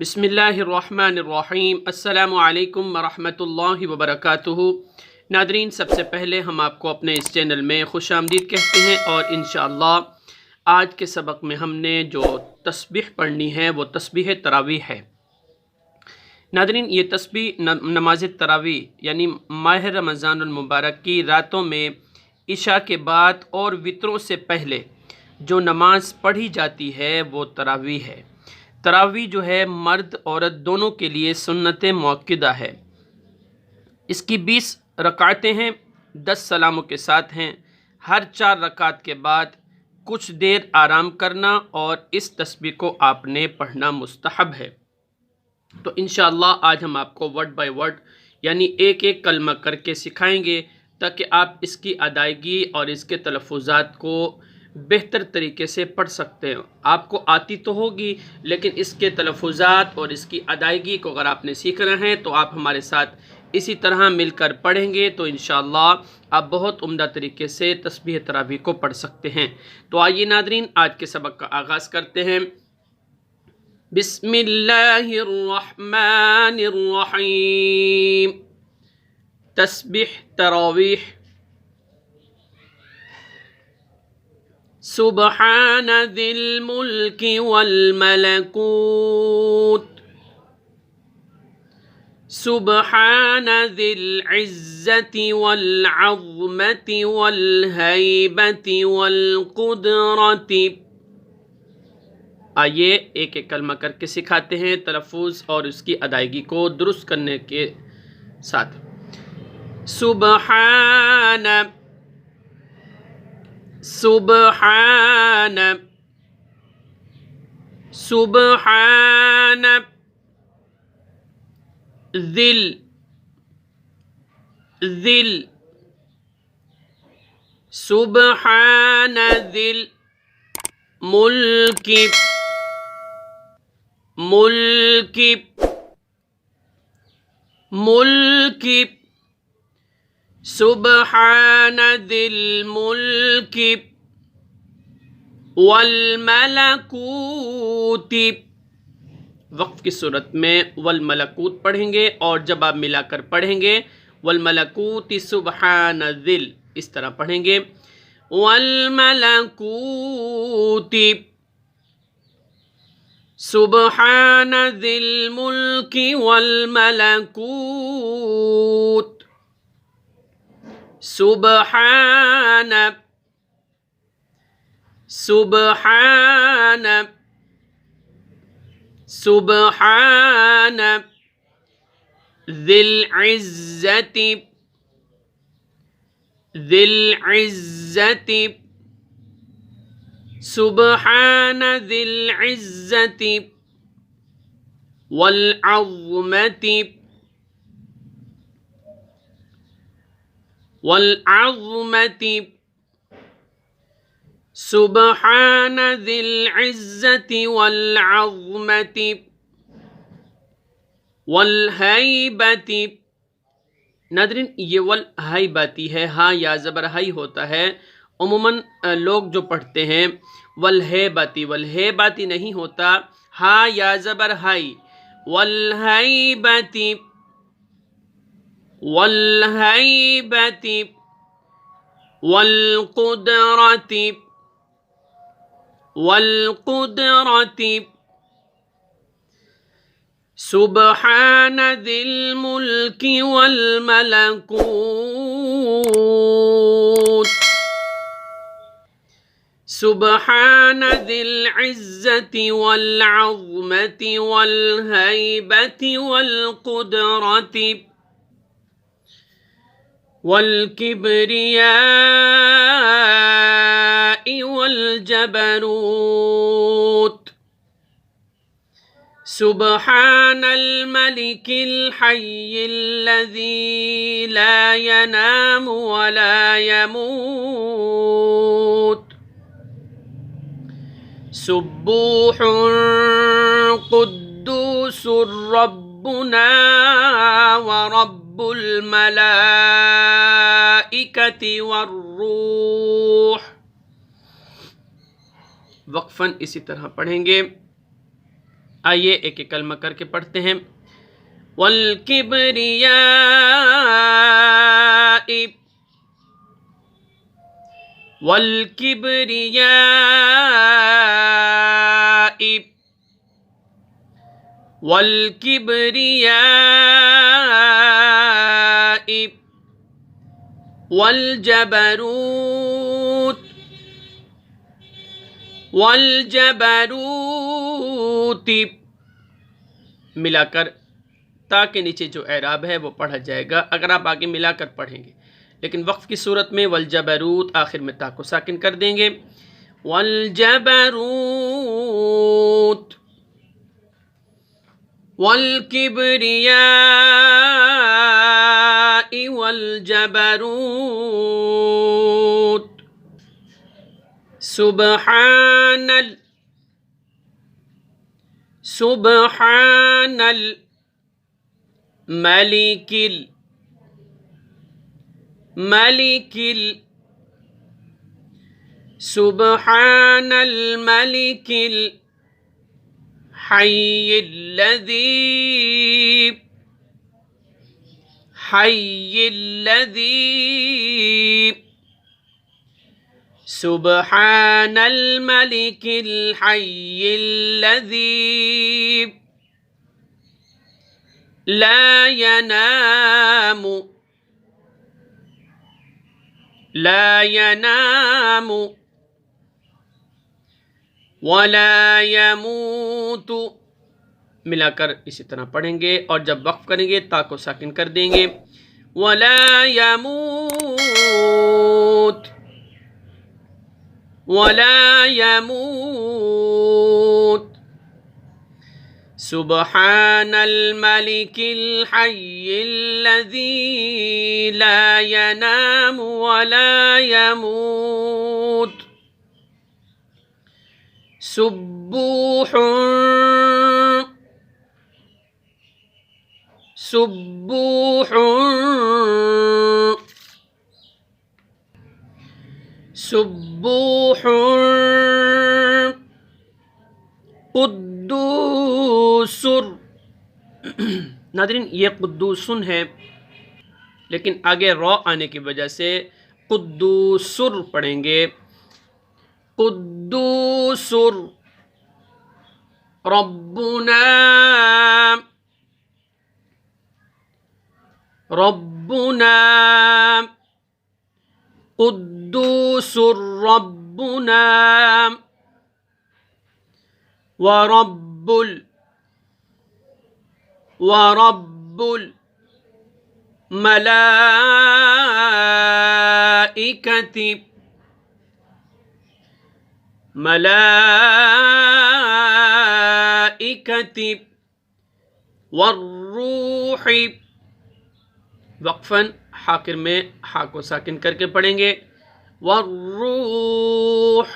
بسم اللہ الرحمن الرحیم۔ السلام علیکم ورحمۃ اللہ وبرکاتہ۔ ناظرین، سب سے پہلے ہم آپ کو اپنے اس چینل میں خوش آمدید کہتے ہیں، اور انشاءاللہ آج کے سبق میں ہم نے جو تسبیح پڑھنی ہے وہ تسبیح تراویح ہے۔ ناظرین، یہ تسبیح نماز تراویح یعنی ماہ رمضان المبارک کی راتوں میں عشاء کے بعد اور وطروں سے پہلے جو نماز پڑھی جاتی ہے وہ تراویح ہے۔ تراویح جو ہے مرد عورت دونوں کے لیے سنت مؤکدہ ہے۔ اس کی 20 رکعتیں ہیں، 10 سلاموں کے ساتھ ہیں۔ ہر 4 رکعت کے بعد کچھ دیر آرام کرنا، اور اس تسبیح کو آپ نے پڑھنا مستحب ہے۔ تو انشاءاللہ آج ہم آپ کو ورڈ بائی ورڈ یعنی ایک ایک کلمہ کر کے سکھائیں گے، تاکہ آپ اس کی ادائیگی اور اس کے تلفظات کو بہتر طریقے سے پڑھ سکتے ہیں۔ آپ کو آتی تو ہوگی، لیکن اس کے تلفظات اور اس کی ادائیگی کو اگر آپ نے سیکھنا ہے تو آپ ہمارے ساتھ اسی طرح مل کر پڑھیں گے، تو انشاءاللہ آپ بہت عمدہ طریقے سے تسبیح تراویح کو پڑھ سکتے ہیں۔ تو آئیے ناظرین، آج کے سبق کا آغاز کرتے ہیں۔ بسم اللہ الرحمن الرحیم۔ تسبیح تراویح۔ سبحان ذی الملک والملکوت، سبحان ذی العزت والعظمت والہیبت والقدرت۔ آئیے ایک ایک کلمہ کر کے سکھاتے ہیں، تلفظ اور اس کی ادائیگی کو درست کرنے کے ساتھ۔ سبحان، سبحان، سبحان ذل، ذل، سبحان ذل ملک، ملک، ملک، سبحان ذی الملک والملکوت۔ وقف کی صورت میں والملکوت پڑھیں گے، اور جب آپ ملا کر پڑھیں گے والملکوت سبحان ذل، اس طرح پڑھیں گے والملکوت سبحان ذی الملک والملکوت، سبحان، سبحان، سبحان ذی العزت، ذی العزت، سبحان ذی العزت والعظمت، والعظمت، سبحان ذی العزت والعظمت والہیبت۔ ناظرین، یہ والہیبتی ہے، ہاں یا زبر ہائی ہوتا ہے۔ عموماً لوگ جو پڑھتے ہیں والہیبتی، والہیبتی نہیں ہوتا، ہاں یا زبر ہائی، والہیبتی، والہیبت والقدرت، والقدرت، سبحان ذی الملک والملکوت، سبحان ذی العزت والعظمت والہیبت والقدرت والکبریاء والجبروت، سبحان الملک الحی الذی لا ینام ولا یموت، سبوح قدوس ربنا ورب الملائکۃ والروح۔ وقفاً اسی طرح پڑھیں گے۔ آئیے ایک ایک کلمہ کر کے پڑھتے ہیں۔ والکبریاء والکبریاء والکبریاء والجبروت والجبروت، ملا کر تا کے نیچے جو اعراب ہے وہ پڑھا جائے گا اگر آپ آگے ملا کر پڑھیں گے، لیکن وقف کی صورت میں والجبروت آخر میں تا کو ساکن کر دیں گے۔ والجبروت والکبریاء والجبروت، سبحان الملك سبحان الملك الحي الذي سبحان الملك الحي الذي لا ينام ولا يموت، ملا کر اسی طرح پڑھیں گے اور جب وقف کریں گے تا کو ساکن کر دیں گے۔ ولا يموت سبحان الملك الحي الذي لا ينام ولا يموت، سبوح قدوس، ناظرین یہ قدوسن ہے لیکن آگے را آنے کی وجہ سے قدوسر پڑھیں گے۔ قدوسر ربنا قدوس ربنا ورب الملائکة والروح، وقفاً حاکر میں ہا کو ساکن کر کے پڑھیں گے۔ والروح،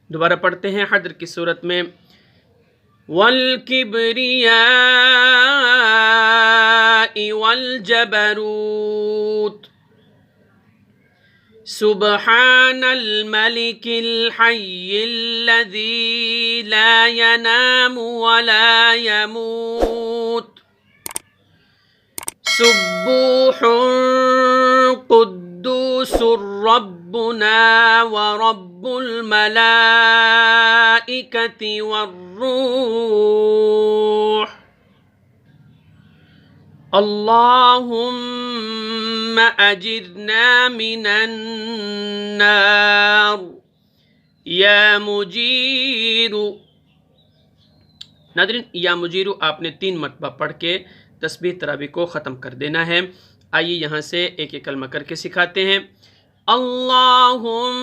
دوبارہ پڑھتے ہیں حجر کی صورت میں۔ والکبریاء والجبروت سبحان الملك الحي الذي لا ينام ولا يموت، سبوح قدوس ربنا ورب الملائكة والروح، اللهم أجرنا من النار یا مجیر۔ ناظرین یا مجیر آپ نے 3 مرتبہ پڑھ کے تسبیح تراویح کو ختم کر دینا ہے۔ آئیے یہاں سے ایک ایک کلمہ کر کے سکھاتے ہیں۔ اللہم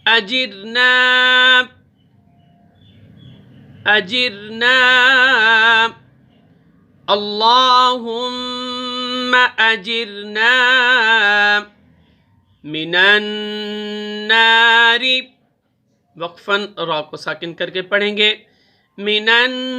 اجرنا اللہم اجرنا من النار، وقفاً را کو ساکن کر کے پڑھیں گے۔ من النار